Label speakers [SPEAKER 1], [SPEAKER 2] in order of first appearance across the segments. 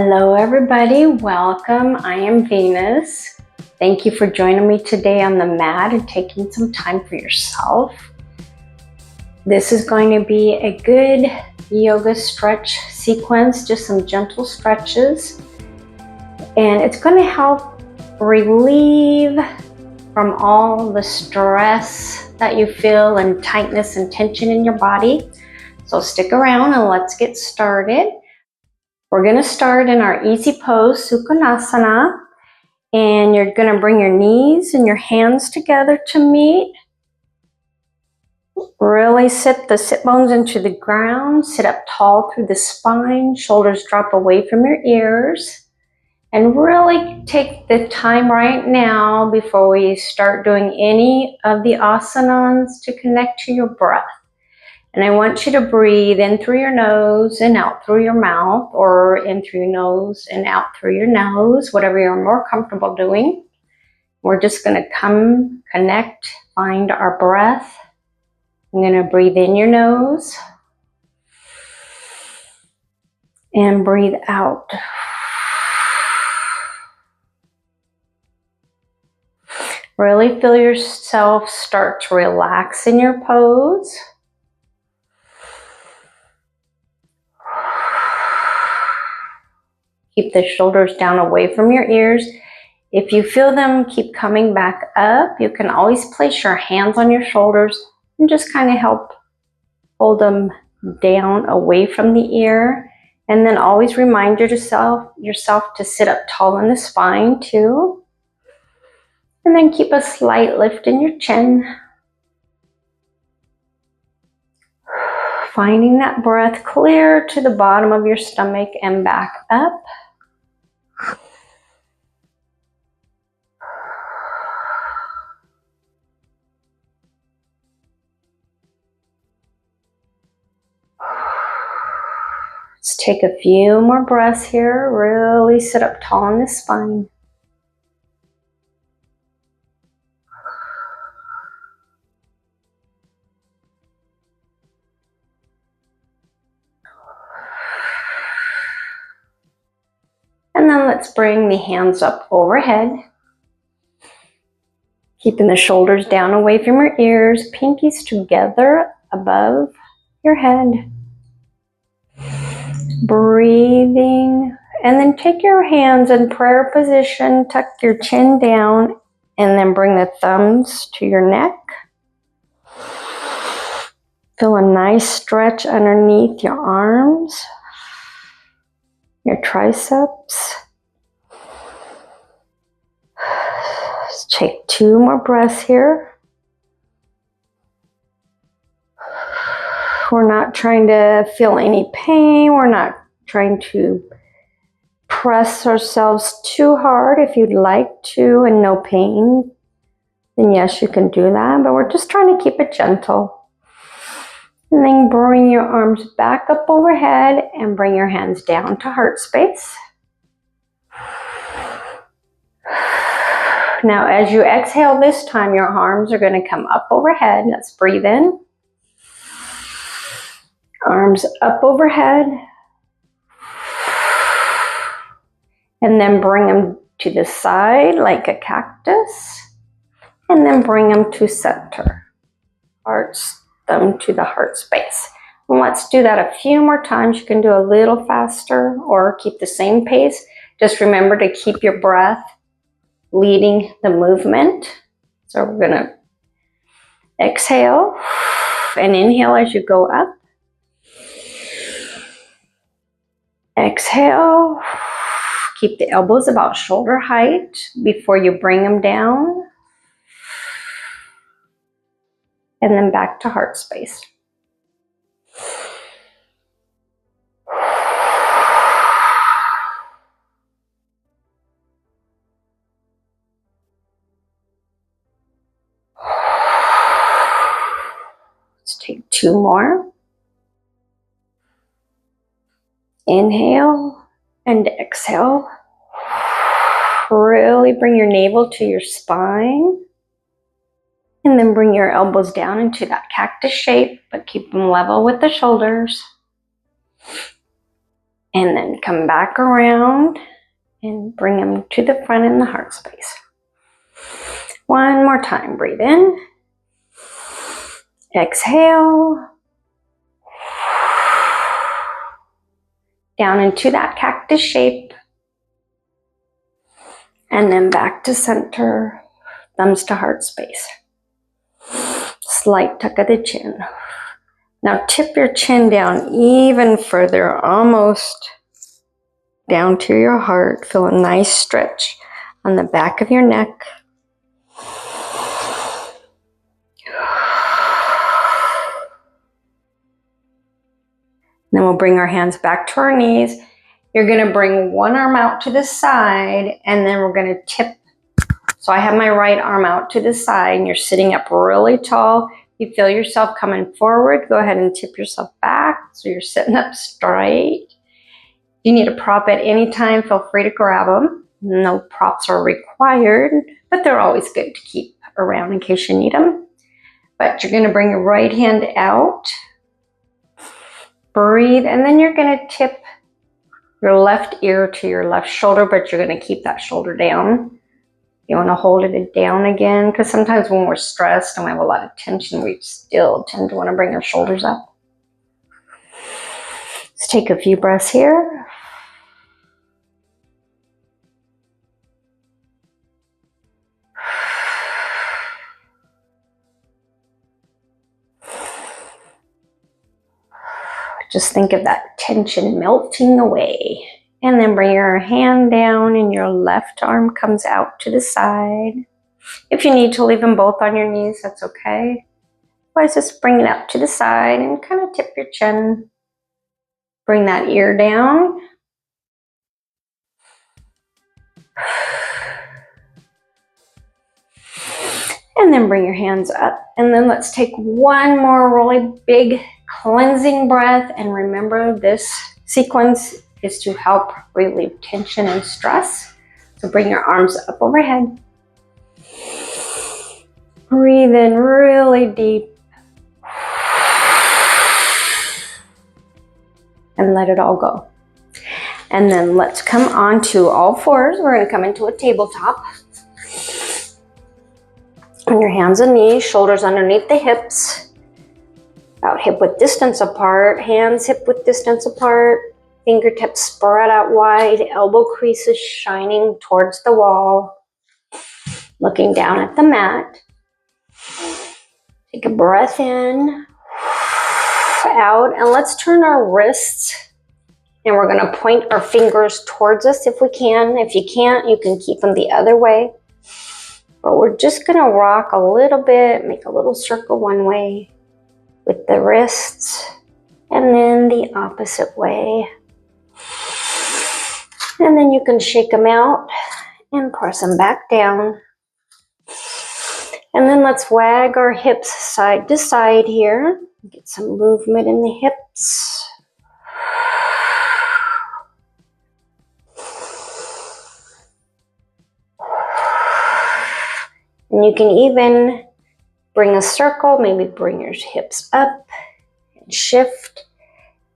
[SPEAKER 1] Hello everybody, welcome. I am Venus. Thank you for joining me today on the mat and taking some time for yourself. This is going to be a good yoga stretch sequence, just some gentle stretches. And it's going to help relieve from all the stress that you feel and tightness and tension in your body. So stick around and let's get started. We're going to start in our easy pose, Sukhanasana, and you're going to bring your knees and your hands together to meet. Really sit the sit bones into the ground, sit up tall through the spine, shoulders drop away from your ears, and really take the time right now before we start doing any of the asanas to connect to your breath. And I want you to breathe in through your nose and out through your mouth, or in through your nose and out through your nose, whatever you're more comfortable doing. We're just going to come, connect, find our breath. I'm going to breathe in your nose and breathe out. Really feel yourself start to relax in your pose. Keep the shoulders down away from your ears. If you feel them keep coming back up, you can always place your hands on your shoulders and just kind of help hold them down away from the ear. And then always remind yourself to sit up tall in the spine too. And then keep a slight lift in your chin. Finding that breath clear to the bottom of your stomach and back up. Let's take a few more breaths here. Really sit up tall in the spine. And then let's bring the hands up overhead. Keeping the shoulders down away from your ears, pinkies together above your head. Breathing, and then take your hands in prayer position, tuck your chin down, and then bring the thumbs to your neck. Feel a nice stretch underneath your arms, your triceps. Let's take 2 more breaths here. We're not trying to feel any pain. We're not trying to press ourselves too hard. If you'd like to and no pain, then yes, you can do that. But we're just trying to keep it gentle. And then bring your arms back up overhead and bring your hands down to heart space. Now, as you exhale this time, your arms are going to come up overhead. Let's breathe in. Arms up overhead. And then bring them to the side like a cactus. And then bring them to center. Arch them to the heart space. And let's do that a few more times. You can do a little faster or keep the same pace. Just remember to keep your breath leading the movement. So we're going to exhale and inhale as you go up. Exhale. Keep the elbows about shoulder height before you bring them down. And then back to heart space. Let's take 2 more. Inhale and exhale. Really bring your navel to your spine. And then bring your elbows down into that cactus shape, but keep them level with the shoulders. And then come back around and bring them to the front in the heart space. One more time, breathe in. Exhale. Down into that cactus shape. And then back to center, thumbs to heart space. Slight tuck of the chin. Now tip your chin down even further, almost down to your heart. Feel a nice stretch on the back of your neck. Then we'll bring our hands back to our knees. You're going to bring one arm out to the side, and then we're going to tip. So I have my right arm out to the side, and you're sitting up really tall. You feel yourself coming forward. Go ahead and tip yourself back so you're sitting up straight. If you need a prop at any time, feel free to grab them. No props are required, but they're always good to keep around in case you need them. But you're going to bring your right hand out. Breathe, and then you're going to tip your left ear to your left shoulder, but you're going to keep that shoulder down. You want to hold it down again, because sometimes when we're stressed and we have a lot of tension, we still tend to want to bring our shoulders up. Let's take a few breaths here. Just think of that tension melting away. And then bring your hand down and your left arm comes out to the side. If you need to leave them both on your knees, that's okay. Otherwise, just bring it up to the side and kind of tip your chin. Bring that ear down. And then bring your hands up. And then let's take one more really big cleansing breath. And remember, this sequence is to help relieve tension and stress. So bring your arms up overhead. Breathe in really deep. And let it all go. And then let's come on to all fours. We're going to come into a tabletop. On your hands and knees, shoulders underneath the hips. About hip width distance apart. Hands hip width distance apart. Fingertips spread out wide. Elbow creases shining towards the wall. Looking down at the mat. Take a breath in. Out. And let's turn our wrists. And we're going to point our fingers towards us if we can. If you can't, you can keep them the other way. But we're just going to rock a little bit, make a little circle one way with the wrists, and then the opposite way. And then you can shake them out and press them back down. And then let's wag our hips side to side here. Get some movement in the hips. And you can even bring a circle, maybe bring your hips up and shift.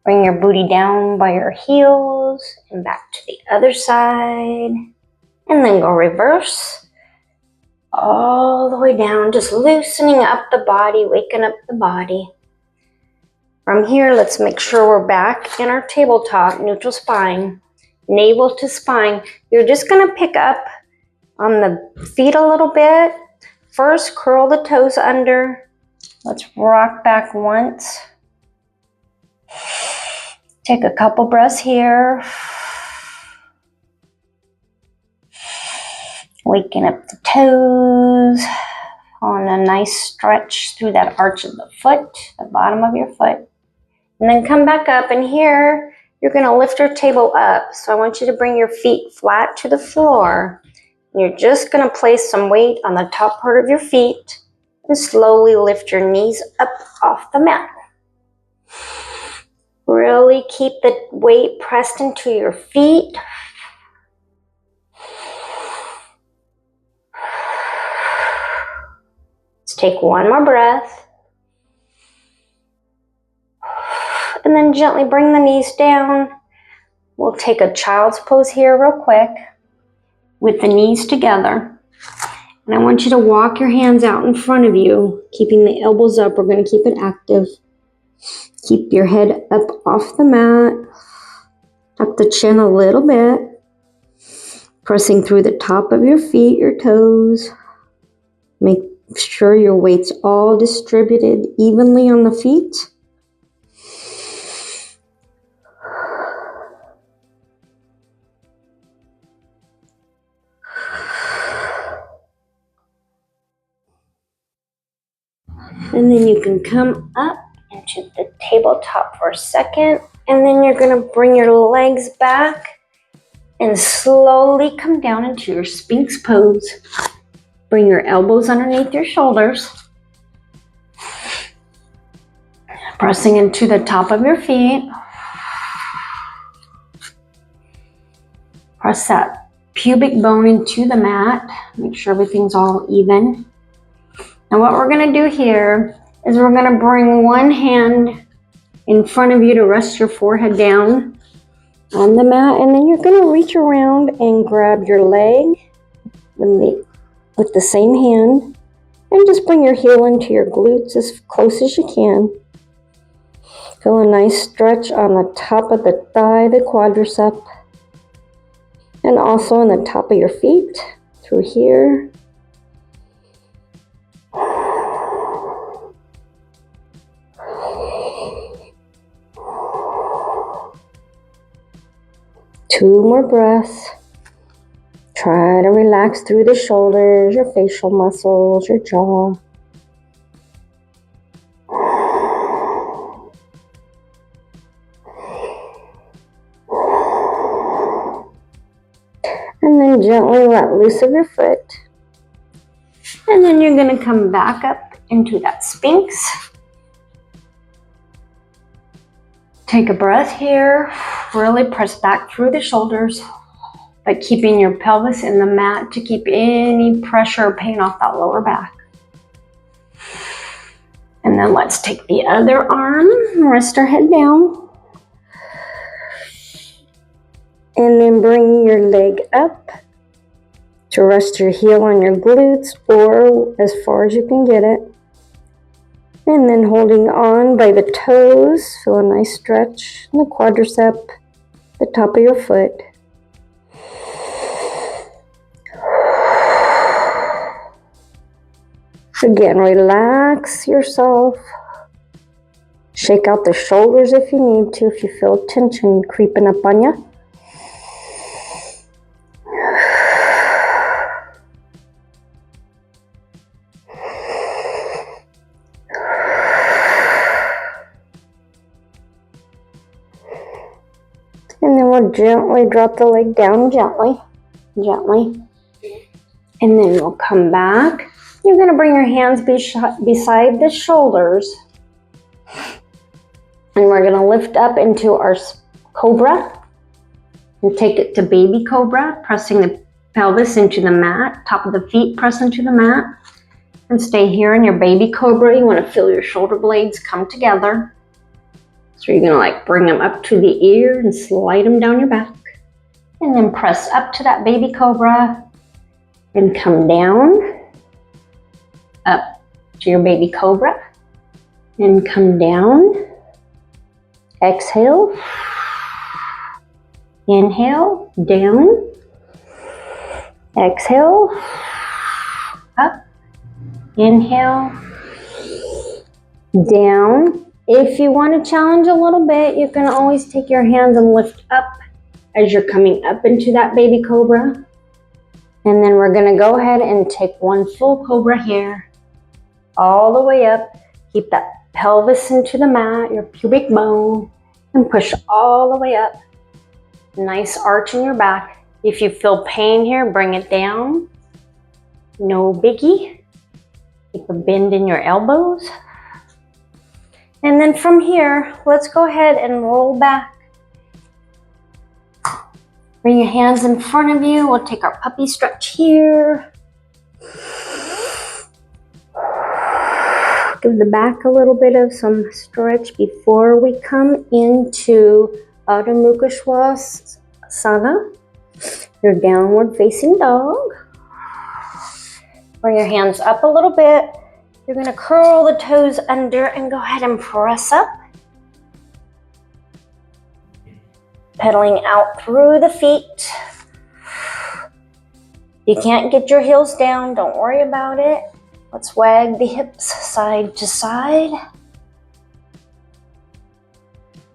[SPEAKER 1] Bring your booty down by your heels and back to the other side. And then go reverse. All the way down, just loosening up the body, waking up the body. From here, let's make sure we're back in our tabletop, neutral spine, navel to spine. You're just gonna pick up on the feet a little bit. First, curl the toes under. Let's rock back once. Take a couple breaths here. Waking up the toes. On a nice stretch through that arch of the foot, the bottom of your foot. And then come back up, and here you're going to lift your table up. So I want you to bring your feet flat to the floor. And you're just going to place some weight on the top part of your feet and slowly lift your knees up off the mat. Really keep the weight pressed into your feet. Let's take one more breath. And then gently bring the knees down. We'll take a child's pose here real quick with the knees together. And I want you to walk your hands out in front of you, keeping the elbows up. We're going to keep it active. Keep your head up off the mat. Tuck the chin a little bit. Pressing through the top of your feet, your toes. Make sure your weight's all distributed evenly on the feet. And then you can come up into the tabletop for a second. And then you're going to bring your legs back and slowly come down into your Sphinx pose. Bring your elbows underneath your shoulders. Pressing into the top of your feet. Press that pubic bone into the mat. Make sure everything's all even. And what we're going to do here is we're going to bring one hand in front of you to rest your forehead down on the mat. And then you're going to reach around and grab your leg with the same hand. And just bring your heel into your glutes as close as you can. Feel a nice stretch on the top of the thigh, the quadricep. And also on the top of your feet, through here. Two more breaths. Try to relax through the shoulders, your facial muscles, your jaw. And then gently let loose of your foot. And then you're going to come back up into that Sphinx. Take a breath here. Really press back through the shoulders, but keeping your pelvis in the mat to keep any pressure or pain off that lower back. And then let's take the other arm, rest our head down. And then bring your leg up to rest your heel on your glutes or as far as you can get it. And then holding on by the toes, feel a nice stretch in the quadricep, the top of your foot. Again, relax yourself. Shake out the shoulders if you need to, if you feel tension creeping up on you. And then we'll gently drop the leg down, gently. And then we'll come back. You're going to bring your hands beside the shoulders. And we're going to lift up into our cobra. And take it to baby cobra, pressing the pelvis into the mat. Top of the feet press into the mat. And stay here in your baby cobra. You want to feel your shoulder blades come together. So you're going to bring them up to the ear and slide them down your back. And then press up to that baby cobra and come down. Up to your baby cobra and come down. Exhale. Inhale, down. Exhale. Up. Inhale. Down. If you want to challenge a little bit, you can always take your hands and lift up as you're coming up into that baby cobra. And then we're going to go ahead and take one full cobra here, all the way up. Keep that pelvis into the mat, your pubic bone, and push all the way up. Nice arch in your back. If you feel pain here, bring it down. No biggie. Keep a bend in your elbows. And then from here, let's go ahead and roll back. Bring your hands in front of you. We'll take our puppy stretch here. Give the back a little bit of some stretch before we come into Adho Mukha Svanasana, your downward facing dog. Bring your hands up a little bit. You're going to curl the toes under and go ahead and press up. Pedaling out through the feet. You can't get your heels down, don't worry about it. Let's wag the hips side to side.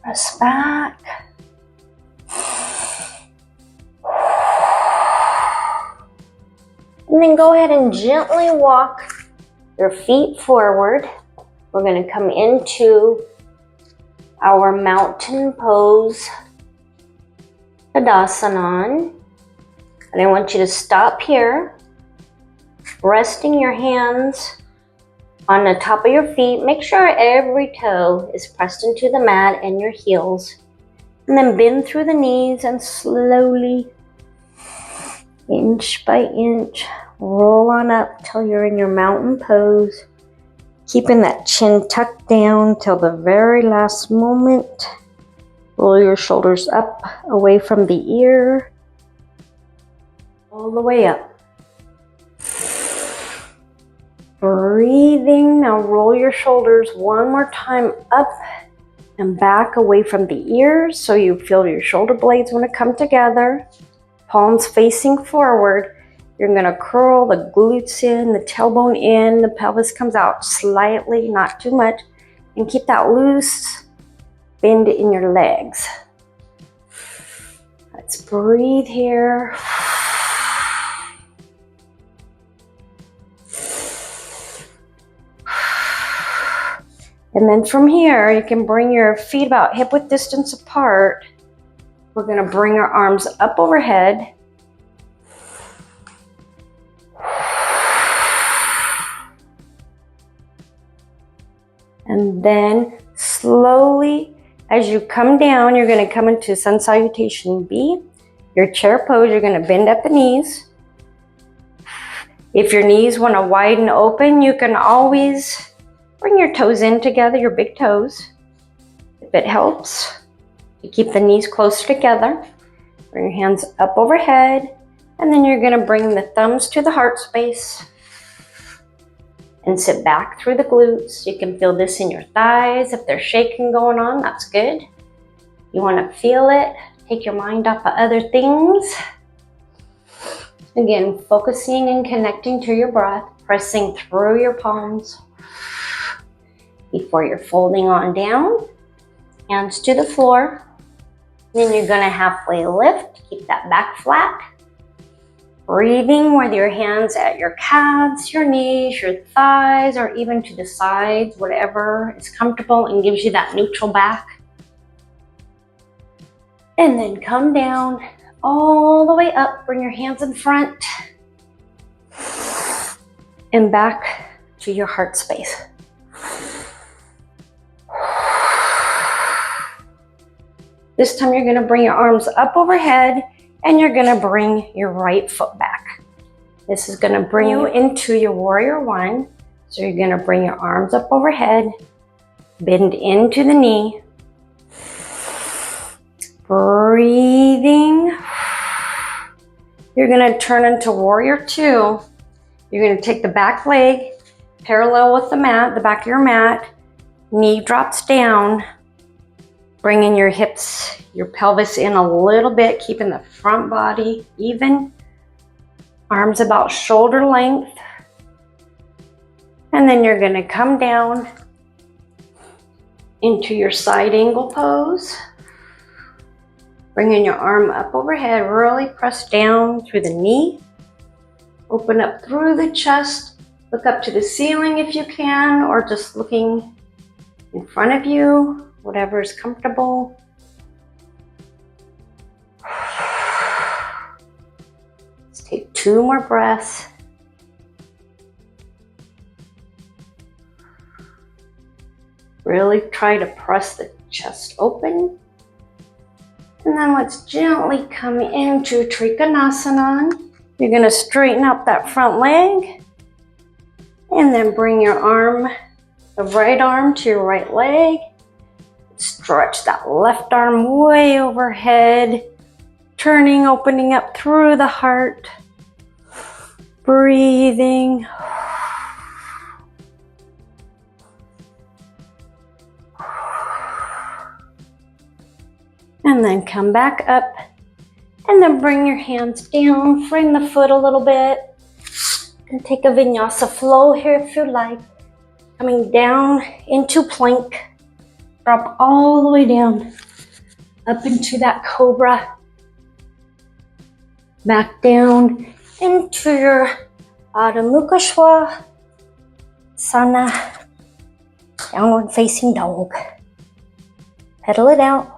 [SPEAKER 1] Press back. And then go ahead and gently walk your feet forward. We're going to come into our mountain pose, Tadasana. And I want you to stop here, resting your hands on the top of your feet. Make sure every toe is pressed into the mat and your heels. And then bend through the knees and slowly, inch by inch, roll on up till you're in your mountain pose. Keeping that chin tucked down till the very last moment. Roll your shoulders up away from the ear. All the way up. Breathing. Now roll your shoulders one more time up and back away from the ears so you feel your shoulder blades want to come together. Palms facing forward. You're going to curl the glutes in, the tailbone in, the pelvis comes out slightly, not too much, and keep that loose bend in your legs. Let's breathe here. And then from here, you can bring your feet about hip width distance apart. We're going to bring our arms up overhead. And then slowly, as you come down, you're going to come into Sun Salutation B. Your chair pose, you're going to bend at the knees. If your knees want to widen open, you can always bring your toes in together, your big toes. If it helps, you keep the knees closer together. Bring your hands up overhead. And then you're going to bring the thumbs to the heart space. And sit back through the glutes. You can feel this in your thighs. If there's shaking going on, that's good. You want to feel it. Take your mind off of other things. Again, focusing and connecting to your breath. Pressing through your palms. Before you're folding on down. Hands to the floor. Then you're going to halfway lift. Keep that back flat. Breathing with your hands at your calves, your knees, your thighs, or even to the sides, whatever is comfortable and gives you that neutral back. And then come down all the way up. Bring your hands in front and back to your heart space. This time you're going to bring your arms up overhead. And you're going to bring your right foot back. This is going to bring you into your warrior one. So you're going to bring your arms up overhead, bend into the knee, breathing. You're going to turn into warrior two. You're going to take the back leg parallel with the mat, the back of your mat, knee drops down. Bringing your hips, your pelvis in a little bit, keeping the front body even. Arms about shoulder length. And then you're going to come down into your side angle pose. Bringing your arm up overhead, really press down through the knee. Open up through the chest. Look up to the ceiling if you can, or just looking in front of you. Whatever is comfortable. Let's take 2 more breaths. Really try to press the chest open. And then let's gently come into Trikonasana. You're going to straighten out that front leg. And then bring your arm, the right arm to your right leg. Stretch that left arm way overhead, turning, opening up through the heart. Breathing. And then come back up. And then bring your hands down, frame the foot a little bit. And take a vinyasa flow here if you like. Coming down into plank. Drop all the way down. Up into that cobra. Back down into your Adho Mukha Svanasana. Downward facing dog. Pedal it out.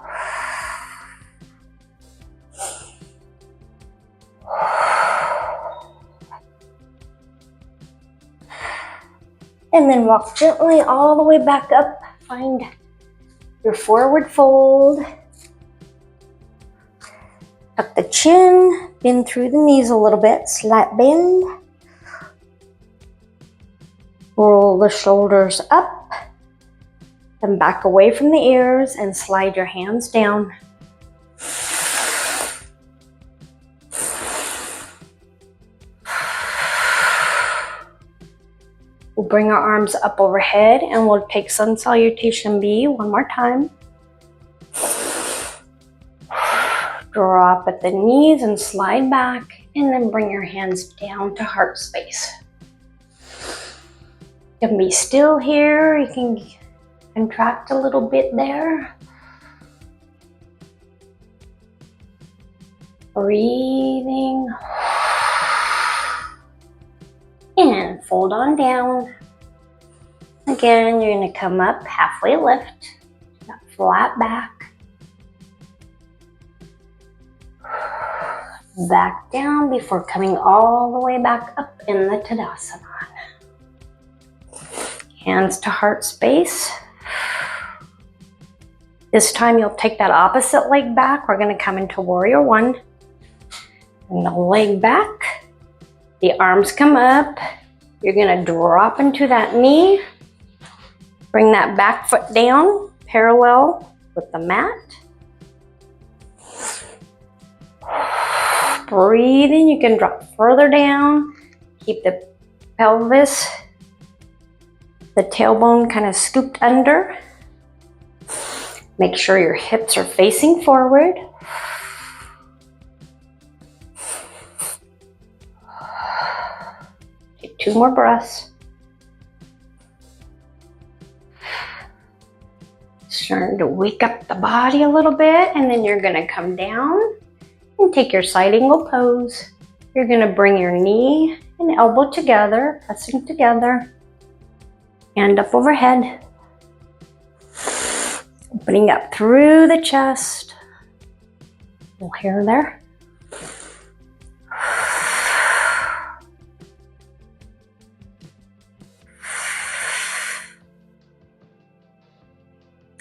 [SPEAKER 1] And then walk gently all the way back up. Find your forward fold. Tuck the chin, bend through the knees a little bit, slight bend. Roll the shoulders up and back away from the ears and slide your hands down. We'll bring our arms up overhead and we'll take Sun Salutation B one more time. Drop at the knees and slide back, and then bring your hands down to heart space. You can be still here, you can contract a little bit there. Breathing. And fold on down. Again, you're going to come up, halfway lift, flat back. Back down before coming all the way back up in the Tadasana. Hands to heart space. This time you'll take that opposite leg back. We're going to come into Warrior One. And the leg back. The arms come up. You're going to drop into that knee. Bring that back foot down, parallel with the mat. Breathe in. You can drop further down. Keep the pelvis, the tailbone kind of scooped under. Make sure your hips are facing forward. Take 2 more breaths. Starting to wake up the body a little bit, and then you're going to come down and take your side angle pose. You're going to bring your knee and elbow together, pressing together. Hand up overhead. Opening up through the chest. A little hair there.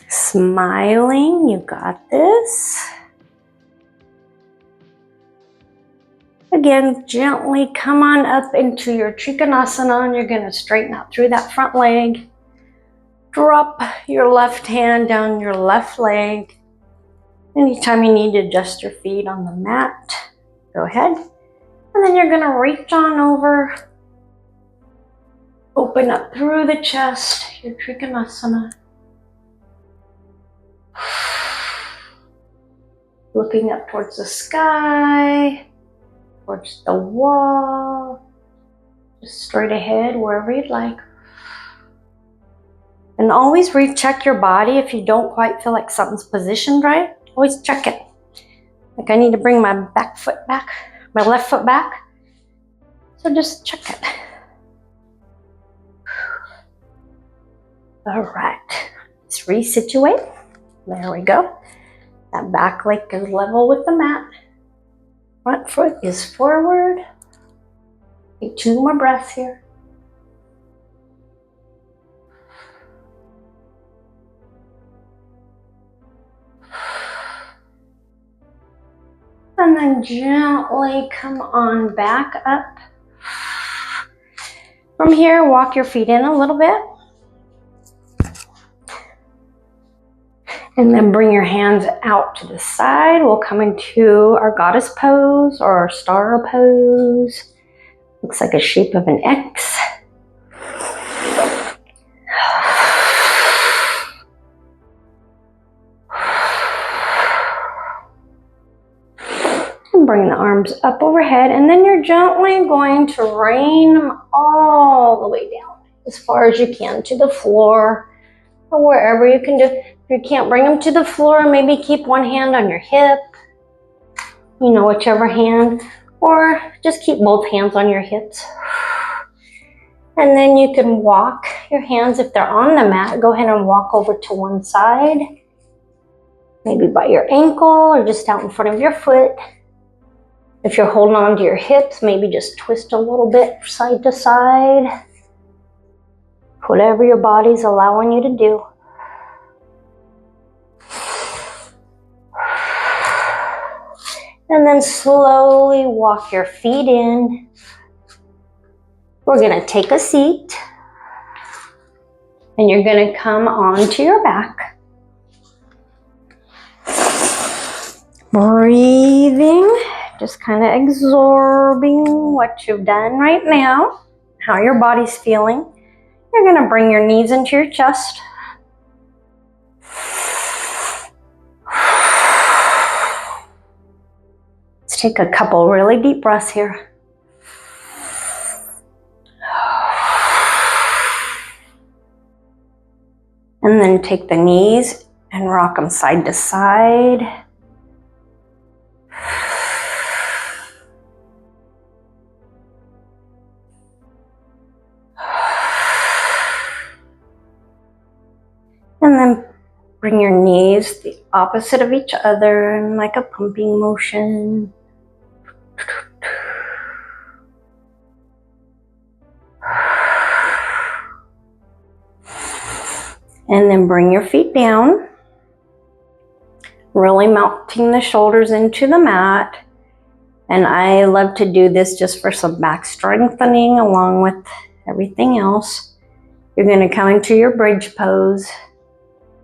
[SPEAKER 1] Smiling, you got this. Again, gently come on up into your Trikonasana, and you're going to straighten out through that front leg. Drop your left hand down your left leg. Anytime you need to adjust your feet on the mat, go ahead. And then you're going to reach on over. Open up through the chest, your Trikonasana. Looking up towards the sky, towards the wall, just straight ahead, wherever you'd like. And always recheck your body if you don't quite feel like something's positioned right. Always check it. Like I need to bring my back foot back, my left foot back. So just check it. All right, let's resituate. There we go. That back leg is level with the mat. Front foot is forward. Take 2 more breaths here. And then gently come on back up. From here, walk your feet in a little bit. And then bring your hands out to the side. We'll come into our goddess pose or our star pose. Looks like a shape of an X. And bring the arms up overhead, and then you're gently going to rain them all the way down as far as you can to the floor or wherever you can do. If you can't bring them to the floor, maybe keep one hand on your hip, you know, whichever hand, or just keep both hands on your hips. And then you can walk your hands, if they're on the mat, go ahead and walk over to one side, maybe by your ankle or just out in front of your foot. If you're holding on to your hips, maybe just twist a little bit side to side. Whatever your body's allowing you to do. And then slowly walk your feet in. We're going to take a seat. And you're going to come onto your back. Breathing. Just kind of absorbing what you've done right now. How your body's feeling. You're going to bring your knees into your chest. Let's take a couple really deep breaths here. And then take the knees and rock them side to side. And then bring your knees the opposite of each other in like a pumping motion. And then bring your feet down, really mounting the shoulders into the mat. And I love to do this just for some back strengthening along with everything else. You're going to come into your bridge pose,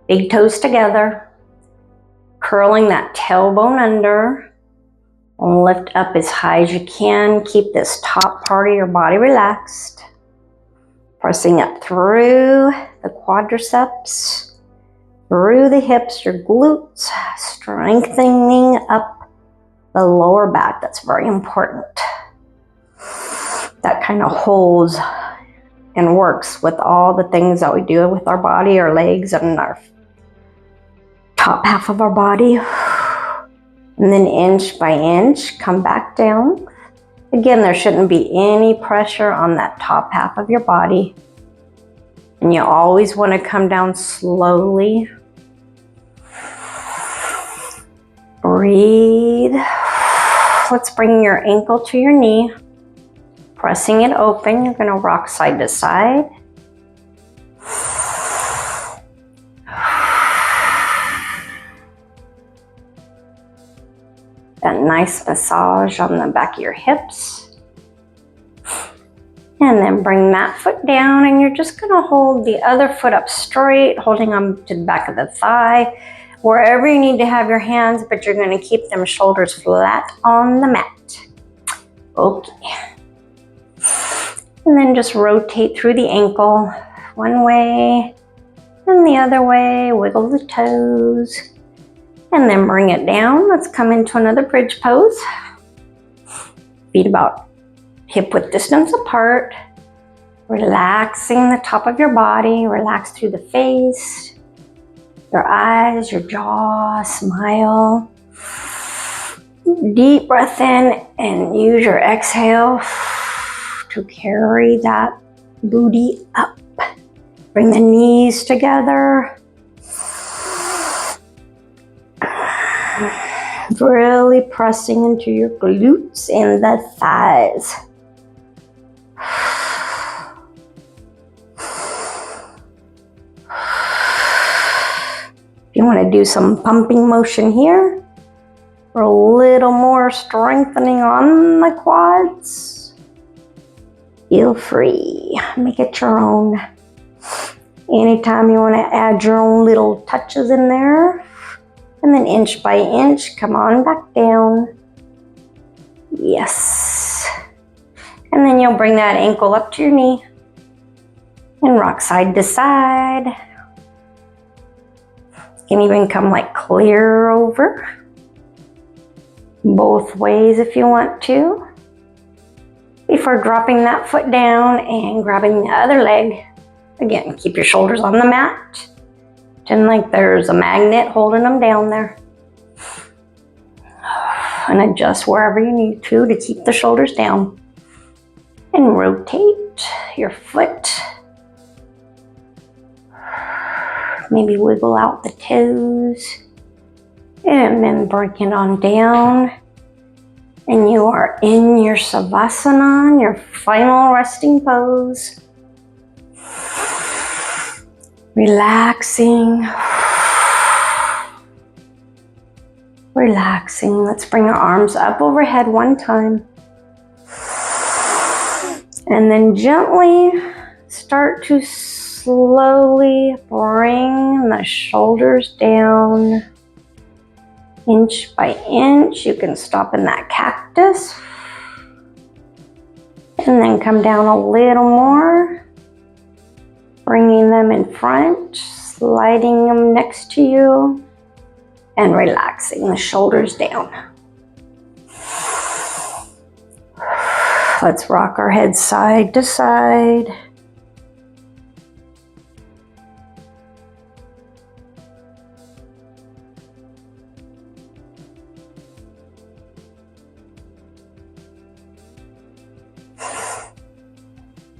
[SPEAKER 1] big toes together, curling that tailbone under, and lift up as high as you can. Keep this top part of your body relaxed. Pressing up through the quadriceps, through the hips, your glutes, strengthening up the lower back. That's very important. That kind of holds and works with all the things that we do with our body, our legs, and our top half of our body. And then inch by inch, come back down. Again, there shouldn't be any pressure on that top half of your body. And you always want to come down slowly. Breathe. Let's bring your ankle to your knee. Pressing it open, you're going to rock side to side. That nice massage on the back of your hips. And then bring that foot down, and you're just gonna hold the other foot up straight, holding on to the back of the thigh, wherever you need to have your hands, but you're gonna keep them shoulders flat on the mat. Okay. And then just rotate through the ankle, one way and the other way, wiggle the toes. And then bring it down. Let's come into another bridge pose. Feet about hip-width distance apart. Relaxing the top of your body. Relax through the face, your eyes, your jaw, smile. Deep breath in and use your exhale to carry that booty up. Bring the knees together. Really pressing into your glutes and the thighs. If you want to do some pumping motion here, or a little more strengthening on the quads, feel free. Make it your own. Anytime you want to add your own little touches in there. And then inch by inch, come on back down. Yes. And then you'll bring that ankle up to your knee and rock side to side. You can even come like clear over. Both ways if you want to. Before dropping that foot down and grabbing the other leg. Again, keep your shoulders on the mat. Pretend like there's a magnet holding them down there. And adjust wherever you need to keep the shoulders down. And rotate your foot. Maybe wiggle out the toes. And then break it on down. And you are in your Savasana, your final resting pose. Relaxing. Relaxing. Let's bring our arms up overhead one time. And then gently start to slowly bring the shoulders down. Inch by inch. You can stop in that cactus. And then come down a little more. Bringing them in front. Sliding them next to you. And relaxing the shoulders down. Let's rock our heads side to side.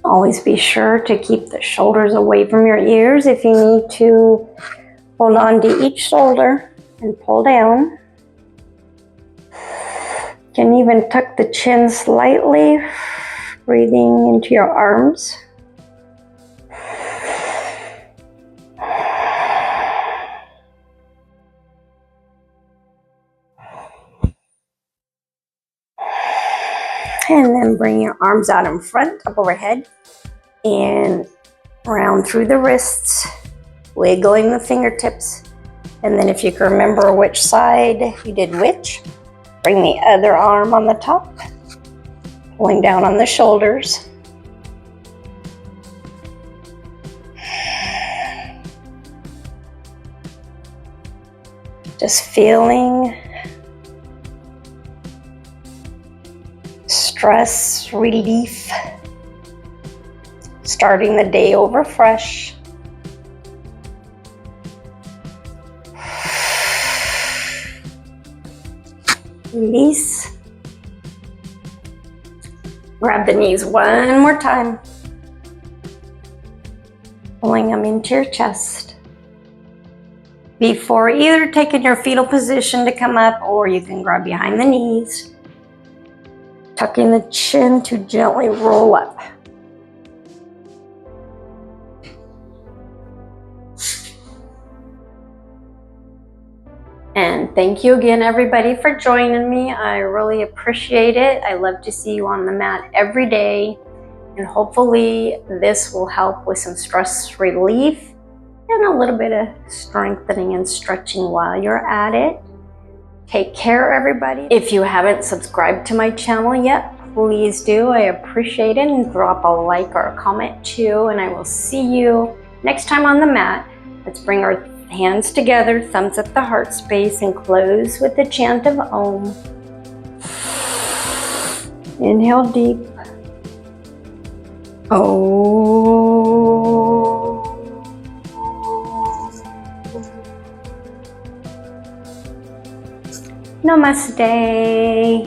[SPEAKER 1] Always be sure to keep the shoulders away from your ears. If you need to, hold on to each shoulder and pull down. You can even tuck the chin slightly, breathing into your arms. And then bring your arms out in front, up overhead, and round through the wrists, wiggling the fingertips. And then if you can remember which side you did which, bring the other arm on the top, pulling down on the shoulders. Just feeling stress relief, starting the day over fresh. Release. Grab the knees one more time, pulling them into your chest. Before either taking your fetal position to come up, or you can grab behind the knees. Tucking the chin to gently roll up. And thank you again, everybody, for joining me. I really appreciate it. I love to see you on the mat every day. And hopefully this will help with some stress relief and a little bit of strengthening and stretching while you're at it. Take care, everybody. If you haven't subscribed to my channel yet, please do. I appreciate it. And drop a like or a comment too. And I will see you next time on the mat. Let's bring our hands together, thumbs at the heart space, and close with the chant of Om. Inhale deep. Om. Namaste.